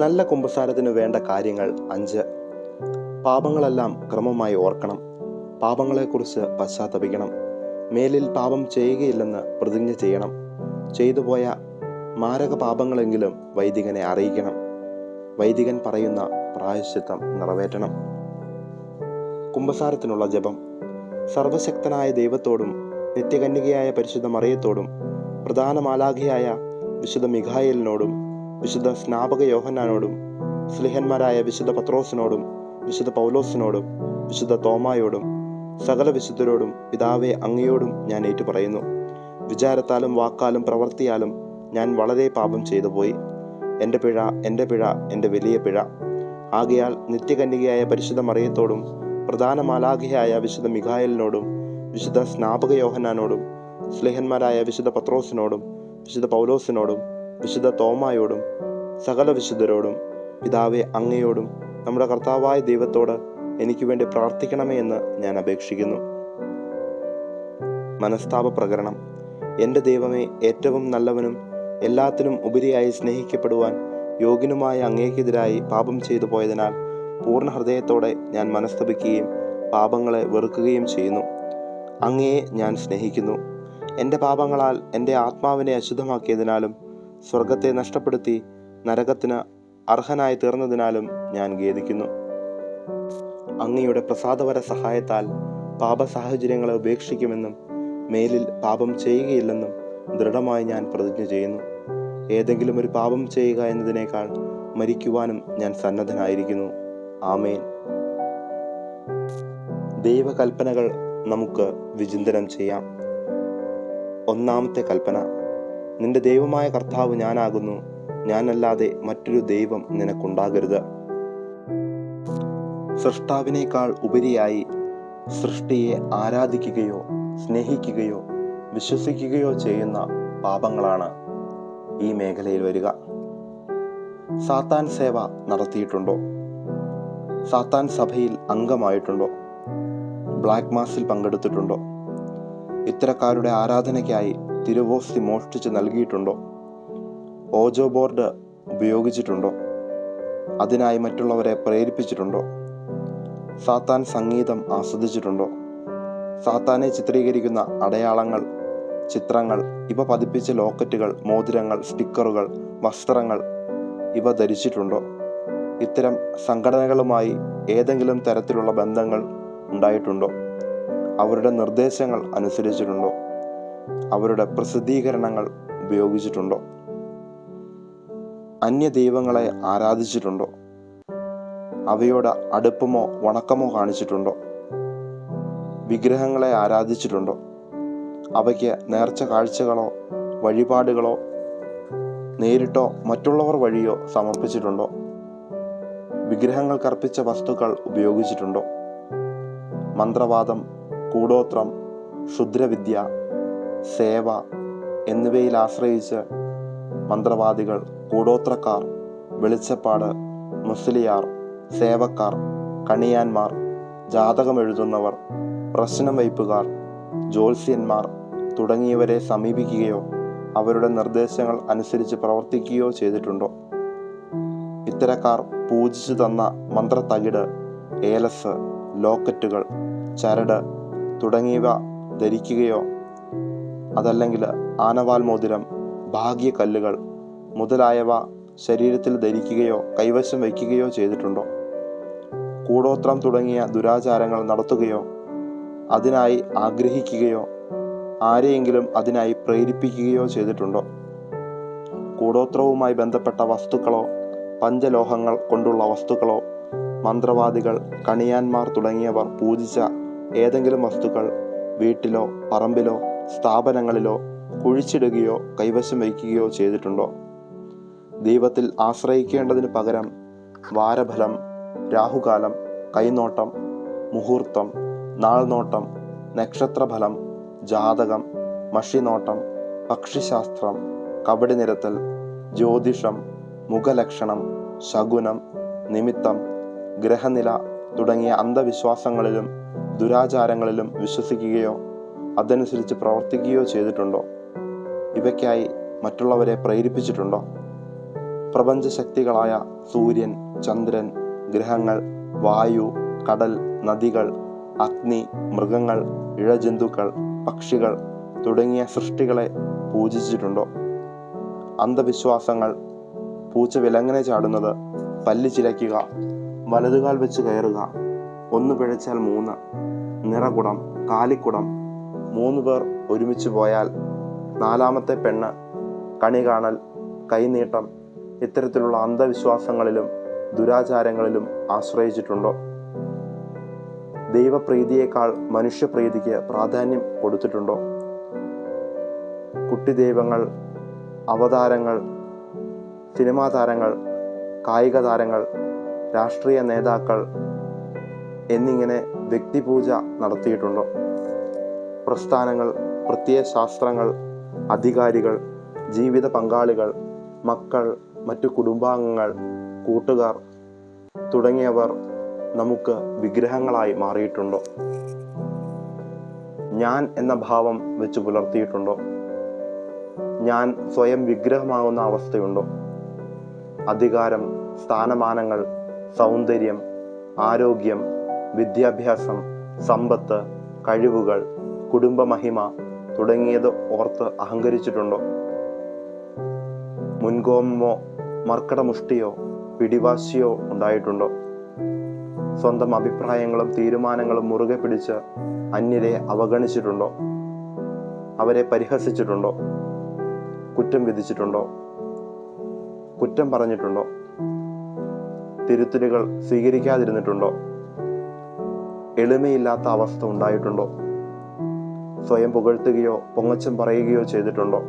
നല്ല കുമ്പസാരത്തിന് വേണ്ട കാര്യങ്ങൾ 5. പാപങ്ങളെല്ലാം ക്രമമായി ഓർക്കണം. പാപങ്ങളെക്കുറിച്ച് പശ്ചാത്തപിക്കണം. മേലിൽ പാപം ചെയ്യുകയില്ലെന്ന് പ്രതിജ്ഞ ചെയ്യണം. ചെയ്തുപോയ മാരക പാപങ്ങളെങ്കിലും വൈദികനെ അറിയിക്കണം. വൈദികൻ പറയുന്ന പ്രായശ്ചിത്തം നിറവേറ്റണം. കുമ്പസാരത്തിനുള്ള ജപം. സർവശക്തനായ ദൈവത്തോടും നിത്യകന്യകയായ പരിശുദ്ധ മറിയത്തോടും പ്രധാന മാലാഖയായ വിശുദ്ധ മിഖായേലിനോടും വിശുദ്ധ സ്നാപക യോഹന്നാനോടും സ്ലിഹന്മാരായ വിശുദ്ധ പത്രോസിനോടും വിശുദ്ധ പൗലോസിനോടും വിശുദ്ധ തോമായോടും സകല വിശുദ്ധരോടും പിതാവേ അങ്ങയോടും ഞാൻ ഏറ്റുപറയുന്നു. വിചാരത്താലും വാക്കാലും പ്രവൃത്തിയാലും ഞാൻ വളരെ പാപം ചെയ്തുപോയി. എൻ്റെ പിഴ, എൻ്റെ വലിയ പിഴ. ആകയാൽ നിത്യകന്യകയായ പരിശുദ്ധ മറിയത്തോടും പ്രധാന മാലാഖയായ വിശുദ്ധ മിഖായേലിനോടും വിശുദ്ധ സ്നാപക യോഹന്നാനോടും സ്ലിഹന്മാരായ വിശുദ്ധ പത്രോസിനോടും വിശുദ്ധ പൗലോസിനോടും വിശുദ്ധ തോമായോടും സകല വിശുദ്ധരോടും പിതാവേ അങ്ങയോടും നമ്മുടെ കർത്താവായ ദൈവത്തോട് എനിക്ക് വേണ്ടി പ്രാർത്ഥിക്കണമേ എന്ന് ഞാൻ അപേക്ഷിക്കുന്നു. മനസ്താപ പ്രകരണം. എൻ്റെ ദൈവമേ, ഏറ്റവും നല്ലവനും എല്ലാത്തിനും ഉപരിയായി സ്നേഹിക്കപ്പെടുവാൻ യോഗ്യനുമായ അങ്ങേക്കെതിരായി പാപം ചെയ്തു പോയതിനാൽ പൂർണ്ണ ഹൃദയത്തോടെ ഞാൻ മനസ്തപിക്കുകയും പാപങ്ങളെ വെറുക്കുകയും ചെയ്യുന്നു. അങ്ങയെ ഞാൻ സ്നേഹിക്കുന്നു. എൻ്റെ പാപങ്ങളാൽ എൻ്റെ ആത്മാവിനെ അശുദ്ധമാക്കിയതിനാലും സ്വർഗത്തെ നഷ്ടപ്പെടുത്തി നരകത്തിന് അർഹനായി തീർന്നതിനാലും ഞാൻ ഖേദിക്കുന്നു. അങ്ങയുടെ പ്രസാദപര സഹായത്താൽ പാപ സാഹചര്യങ്ങളെ ഉപേക്ഷിക്കുമെന്നും മേലിൽ പാപം ചെയ്യുകയില്ലെന്നും ദൃഢമായി ഞാൻ പ്രതിജ്ഞ ചെയ്യുന്നു. ഏതെങ്കിലും ഒരു പാപം ചെയ്യുക എന്നതിനേക്കാൾ മരിക്കുവാനും ഞാൻ സന്നദ്ധനായിരിക്കുന്നു. ആമേൻ. ദൈവകൽപ്പനകൾ നമുക്ക് വിചിന്തനം ചെയ്യാം. 1-ാമത്തെ കൽപ്പന. നിന്റെ ദൈവമായ കർത്താവ് ഞാനാകുന്നു, ഞാനല്ലാതെ മറ്റൊരു ദൈവം നിനക്കുണ്ടാകരുത്. സൃഷ്ടാവിനേക്കാൾ ഉപരിയായി സൃഷ്ടിയെ ആരാധിക്കുകയോ സ്നേഹിക്കുകയോ വിശ്വസിക്കുകയോ ചെയ്യുന്ന പാപങ്ങളാണ് ഈ മേഖലയിൽ വരിക. സാത്താൻ സേവ നടത്തിയിട്ടുണ്ടോ? സാത്താൻ സഭയിൽ അംഗമായിട്ടുണ്ടോ? ബ്ലാക്ക് മാസിൽ പങ്കെടുത്തിട്ടുണ്ടോ? ഇത്തരക്കാരുടെ ആരാധനയ്ക്കായി തിരുവോസ്തി മോഷ്ടിച്ച് നൽകിയിട്ടുണ്ടോ? ഓജോ ബോർഡ് ഉപയോഗിച്ചിട്ടുണ്ടോ? അതിനായി മറ്റുള്ളവരെ പ്രേരിപ്പിച്ചിട്ടുണ്ടോ? സാത്താൻ സംഗീതം ആസ്വദിച്ചിട്ടുണ്ടോ? സാത്താനെ ചിത്രീകരിക്കുന്ന അടയാളങ്ങൾ, ചിത്രങ്ങൾ, ഇവ പതിപ്പിച്ച ലോക്കറ്റുകൾ, മോതിരങ്ങൾ, സ്റ്റിക്കറുകൾ, വസ്ത്രങ്ങൾ ഇവ ധരിച്ചിട്ടുണ്ടോ? ഇത്തരം സംഘടനകളുമായി ഏതെങ്കിലും തരത്തിലുള്ള ബന്ധങ്ങൾ ഉണ്ടായിട്ടുണ്ടോ? അവരുടെ നിർദ്ദേശങ്ങൾ അനുസരിച്ചിട്ടുണ്ടോ? അവരുടെ പ്രസിദ്ധീകരണങ്ങൾ ഉപയോഗിച്ചിട്ടുണ്ടോ? അന്യദൈവങ്ങളെ ആരാധിച്ചിട്ടുണ്ടോ? അവയോട് അടുപ്പമോ വണക്കമോ കാണിച്ചിട്ടുണ്ടോ? വിഗ്രഹങ്ങളെ ആരാധിച്ചിട്ടുണ്ടോ? അവയ്ക്ക് നേർച്ച കാഴ്ചകളോ വഴിപാടുകളോ നേരിട്ടോ മറ്റുള്ളവർ വഴിയോ സമർപ്പിച്ചിട്ടുണ്ടോ? വിഗ്രഹങ്ങൾക്കർപ്പിച്ച വസ്തുക്കൾ ഉപയോഗിച്ചിട്ടുണ്ടോ? മന്ത്രവാദം, കൂടോത്രം, ക്ഷുദ്രവിദ്യ, സേവ എന്നിവയിൽ ആശ്രയിച്ച് മന്ത്രവാദികൾ, കൂടോത്രക്കാർ, വെളിച്ചപ്പാട്, മുസ്ലിയാർ, സേവക്കാർ, കണിയാന്മാർ, ജാതകമെഴുതുന്നവർ, പ്രശ്നം വയ്പ്പുകാർ, ജ്യോത്സ്യന്മാർ തുടങ്ങിയവരെ സമീപിക്കുകയോ അവരുടെ നിർദ്ദേശങ്ങൾ അനുസരിച്ച് പ്രവർത്തിക്കുകയോ ചെയ്തിട്ടുണ്ടോ? ഇത്തരക്കാർ പൂജിച്ചു തന്ന മന്ത്രത്തകിട്, ഏലസ്, ലോക്കറ്റുകൾ, ചരട് തുടങ്ങിയവ ധരിക്കുകയോ അതല്ലെങ്കിൽ ആനവാൽ മോതിരം, ഭാഗ്യക്കല്ലുകൾ മുതലായവ ശരീരത്തിൽ ധരിക്കുകയോ കൈവശം വയ്ക്കുകയോ ചെയ്തിട്ടുണ്ടോ? കൂടോത്രം തുടങ്ങിയ ദുരാചാരങ്ങൾ നടത്തുകയോ അതിനായി ആഗ്രഹിക്കുകയോ ആരെയെങ്കിലും അതിനായി പ്രേരിപ്പിക്കുകയോ ചെയ്തിട്ടുണ്ടോ? കൂടോത്രവുമായി ബന്ധപ്പെട്ട വസ്തുക്കളോ പഞ്ചലോഹങ്ങൾ കൊണ്ടുള്ള വസ്തുക്കളോ മന്ത്രവാദികൾ, കണിയാന്മാർ തുടങ്ങിയവർ പൂജിച്ച ഏതെങ്കിലും വസ്തുക്കൾ വീട്ടിലോ പറമ്പിലോ സ്ഥാപനങ്ങളിലോ കുഴിച്ചിടുകയോ കൈവശം വയ്ക്കുകയോ ചെയ്തിട്ടുണ്ടോ? ദൈവത്തിൽ ആശ്രയിക്കേണ്ടതിന് പകരം വാരഫലം, രാഹുകാലം, കൈനോട്ടം, മുഹൂർത്തം, നാൾനോട്ടം, നക്ഷത്രഫലം, ജാതകം, മഷിനോട്ടം, പക്ഷിശാസ്ത്രം, കബഡി നിരത്തൽ, ജ്യോതിഷം, മുഖലക്ഷണം, ശകുനം, നിമിത്തം, ഗ്രഹനില തുടങ്ങിയ അന്ധവിശ്വാസങ്ങളിലും ദുരാചാരങ്ങളിലും വിശ്വസിക്കുകയോ അതനുസരിച്ച് പ്രവർത്തിക്കുകയോ ചെയ്തിട്ടുണ്ടോ? ഇവയ്ക്കായി മറ്റുള്ളവരെ പ്രേരിപ്പിച്ചിട്ടുണ്ടോ? പ്രപഞ്ചശക്തികളായ സൂര്യൻ, ചന്ദ്രൻ, ഗ്രഹങ്ങൾ, വായു, കടൽ, നദികൾ, അഗ്നി, മൃഗങ്ങൾ, ഇഴജന്തുക്കൾ, പക്ഷികൾ തുടങ്ങിയ സൃഷ്ടികളെ പൂജിച്ചിട്ടുണ്ടോ? അന്ധവിശ്വാസങ്ങൾ: പൂച്ച വിലങ്ങനെ ചാടുന്നത്, പല്ല് ചിലയ്ക്കുക, വലതുകാൽ വെച്ച് കയറുക, ഒന്ന് പിഴച്ചാൽ 3, നിറകുടം, കാലിക്കുടം, 3 പേർ ഒരുമിച്ച് പോയാൽ 4ാമത്തെ പെണ്ണ്, കണി കാണൽ, കൈനീട്ടം ഇത്തരത്തിലുള്ള അന്ധവിശ്വാസങ്ങളിലും ദുരാചാരങ്ങളിലും ആശ്രയിച്ചിട്ടുണ്ടോ? ദൈവപ്രീതിയേക്കാൾ മനുഷ്യപ്രീതിക്ക് പ്രാധാന്യം കൊടുത്തിട്ടുണ്ടോ? കുട്ടിദൈവങ്ങൾ, അവതാരങ്ങൾ, സിനിമാ താരങ്ങൾ, കായിക താരങ്ങൾ, രാഷ്ട്രീയ നേതാക്കൾ എന്നിങ്ങനെ വ്യക്തിപൂജ നടത്തിയിട്ടുണ്ടോ? പ്രസ്ഥാനങ്ങൾ, പ്രത്യയശാസ്ത്രങ്ങൾ, അധികാരികൾ, ജീവിത പങ്കാളികൾ, മക്കൾ, മറ്റു കുടുംബാംഗങ്ങൾ, കൂട്ടുകാർ തുടങ്ങിയവർ നമുക്ക് വിഗ്രഹങ്ങളായി മാറിയിട്ടുണ്ടോ? ഞാൻ എന്ന ഭാവം വെച്ച് പുലർത്തിയിട്ടുണ്ടോ? ഞാൻ സ്വയം വിഗ്രഹമാകുന്ന അവസ്ഥയുണ്ടോ? അധികാരം, സ്ഥാനമാനങ്ങൾ, സൗന്ദര്യം, ആരോഗ്യം, വിദ്യാഭ്യാസം, സമ്പത്ത്, കഴിവുകൾ, കുടുംബമഹിമ തുടങ്ങിയത് ഓർത്ത് അഹങ്കരിച്ചിട്ടുണ്ടോ? മുൻകോപമോ മർക്കടമുഷ്ടിയോ പിടിവാശിയോ ഉണ്ടായിട്ടുണ്ടോ? സ്വന്തം അഭിപ്രായങ്ങളും തീരുമാനങ്ങളും മുറുകെ പിടിച്ച് അന്യരെ അവഗണിച്ചിട്ടുണ്ടോ? അവരെ പരിഹസിച്ചിട്ടുണ്ടോ? കുറ്റം വിധിച്ചിട്ടുണ്ടോ? കുറ്റം പറഞ്ഞിട്ടുണ്ടോ? തിരുത്തലുകൾ സ്വീകരിക്കാതിരുന്നിട്ടുണ്ടോ? എളിമയില്ലാത്ത അവസ്ഥ ഉണ്ടായിട്ടുണ്ടോ? സ്വയം പുകഴ്ത്തുകയോ പൊങ്ങച്ചം പറയുകയോ ചെയ്തിട്ടുണ്ടോ?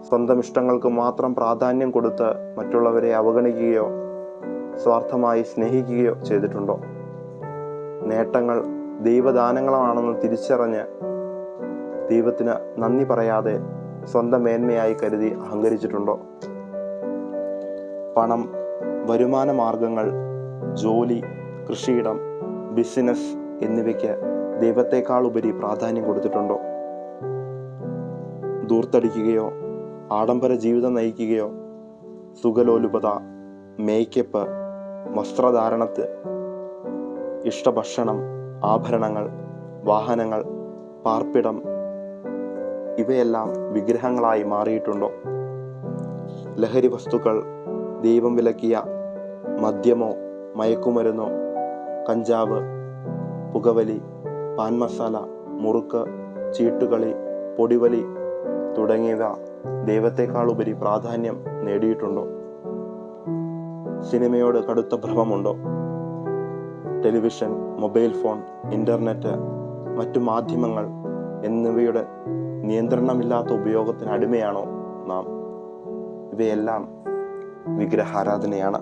സ്വന്തം ഇഷ്ടങ്ങൾക്ക് മാത്രം പ്രാധാന്യം കൊടുത്ത് മറ്റുള്ളവരെ അവഗണിക്കുകയോ സ്വാർത്ഥമായി സ്നേഹിക്കുകയോ ചെയ്തിട്ടുണ്ടോ? നേട്ടങ്ങൾ ദൈവദാനങ്ങളാണെന്ന് തിരിച്ചറിഞ്ഞ് ദൈവത്തിന് നന്ദി പറയാതെ സ്വന്തം മേന്മയായി കരുതി അഹങ്കരിച്ചിട്ടുണ്ടോ? പണം, വരുമാന മാർഗങ്ങൾ, ജോലി, കൃഷിയിടം, ബിസിനസ് എന്നിവയ്ക്ക് ദൈവത്തെക്കാൾ ഉപരി പ്രാധാന്യം കൊടുത്തിട്ടുണ്ടോ? ധൂർത്തടിക്കുകയോ ആഡംബര ജീവിതം നയിക്കുകയോ സുഖലോലുപത, മേക്കപ്പ്, വസ്ത്രധാരണത്ത്, ഇഷ്ടഭക്ഷണം, ആഭരണങ്ങൾ, വാഹനങ്ങൾ, പാർപ്പിടം ഇവയെല്ലാം വിഗ്രഹങ്ങളായി മാറിയിട്ടുണ്ടോ? ലഹരി വസ്തുക്കൾ, ദൈവം വിലക്കിയ മദ്യമോ മയക്കുമരുന്നോ, കഞ്ചാവ്, പുകവലി, പാൻ മസാല, മുറുക്ക്, ചീട്ടുകളി, പൊടിവലി തുടങ്ങിയവ ദൈവത്തെക്കാൾ ഉപരി പ്രാധാന്യം നേടിയിട്ടുണ്ടോ? സിനിമയോട് കടുത്ത ഭ്രമമുണ്ടോ? ടെലിവിഷൻ, മൊബൈൽ ഫോൺ, ഇൻ്റർനെറ്റ്, മറ്റു മാധ്യമങ്ങൾ എന്നിവയുടെ നിയന്ത്രണമില്ലാത്ത ഉപയോഗത്തിന് അടിമയാണോ നാം? ഇവയെല്ലാം വിഗ്രഹാരാധനയാണ്.